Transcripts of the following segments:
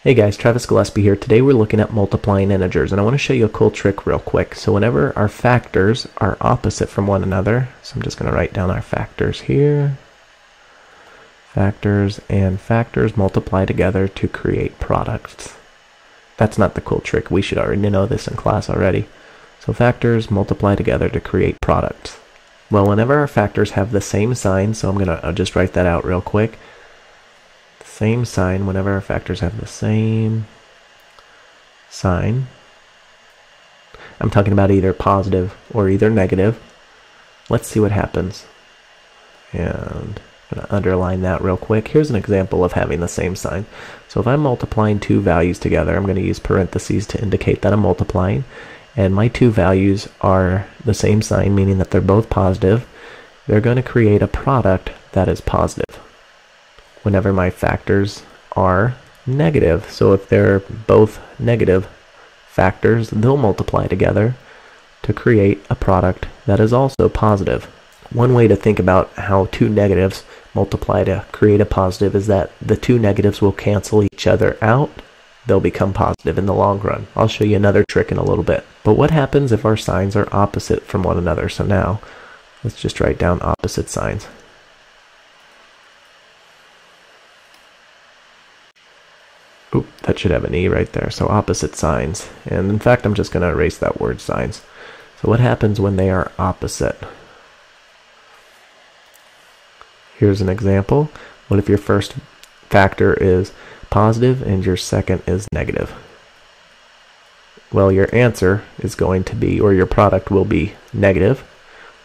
Hey guys, Travis Gillespie here. Today we're looking at multiplying integers, and I want to show you a cool trick real quick. So whenever our factors are opposite from one another, so I'm just going to write down our factors here. Factors and factors multiply together to create products. That's not the cool trick. We should already know this in class already. So factors multiply together to create products. Well, whenever our factors have the same sign, so I'll just write that out real quick. Same sign, whenever our factors have the same sign. I'm talking about either positive or either negative. Let's see what happens. And I'm going to underline that real quick. Here's an example of having the same sign. So if I'm multiplying two values together, I'm going to use parentheses to indicate that I'm multiplying. And my two values are the same sign, meaning that they're both positive. They're going to create a product that is positive whenever my factors are negative. So if they're both negative factors, they'll multiply together to create a product that is also positive. One way to think about how two negatives multiply to create a positive is that the two negatives will cancel each other out. They'll become positive in the long run. I'll show you another trick in a little bit. But what happens if our signs are opposite from one another? So now let's just write down opposite signs. Oop, that should have an E right there. So opposite signs. And in fact, I'm just going to erase that word signs. So what happens when they are opposite? Here's an example. What if your first factor is positive and your second is negative? Well, your answer is going to be, or your product will be negative,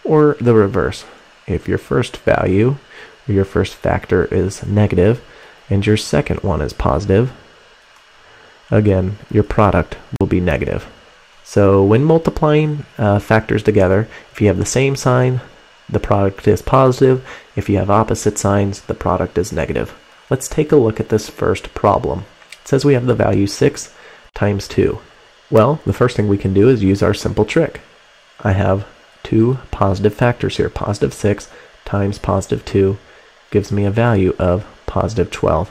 or the reverse. If your first value, or your first factor is negative, and your second one is positive, again, your product will be negative. So when multiplying factors together, if you have the same sign, the product is positive. If you have opposite signs, the product is negative. Let's take a look at this first problem. It says we have the value 6 times 2. Well, the first thing we can do is use our simple trick. I have two positive factors here. Positive 6 times positive 2 gives me a value of positive 12.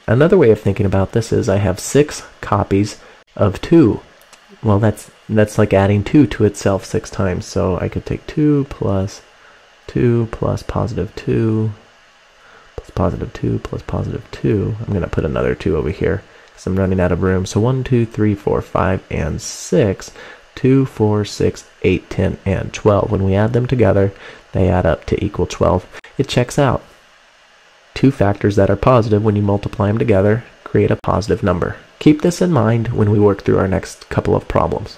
Another way of thinking about this is I have 6 copies of 2. Well, that's like adding 2 to itself 6 times. So I could take 2 plus positive 2 plus positive 2 plus positive 2. I'm going to put another 2 over here because I'm running out of room. So 1, 2, 3, 4, 5, and 6. 2, 4, 6, 8, 10, and 12. When we add them together, they add up to equal 12. It checks out. Two factors that are positive, when you multiply them together, create a positive number. Keep this in mind when we work through our next couple of problems.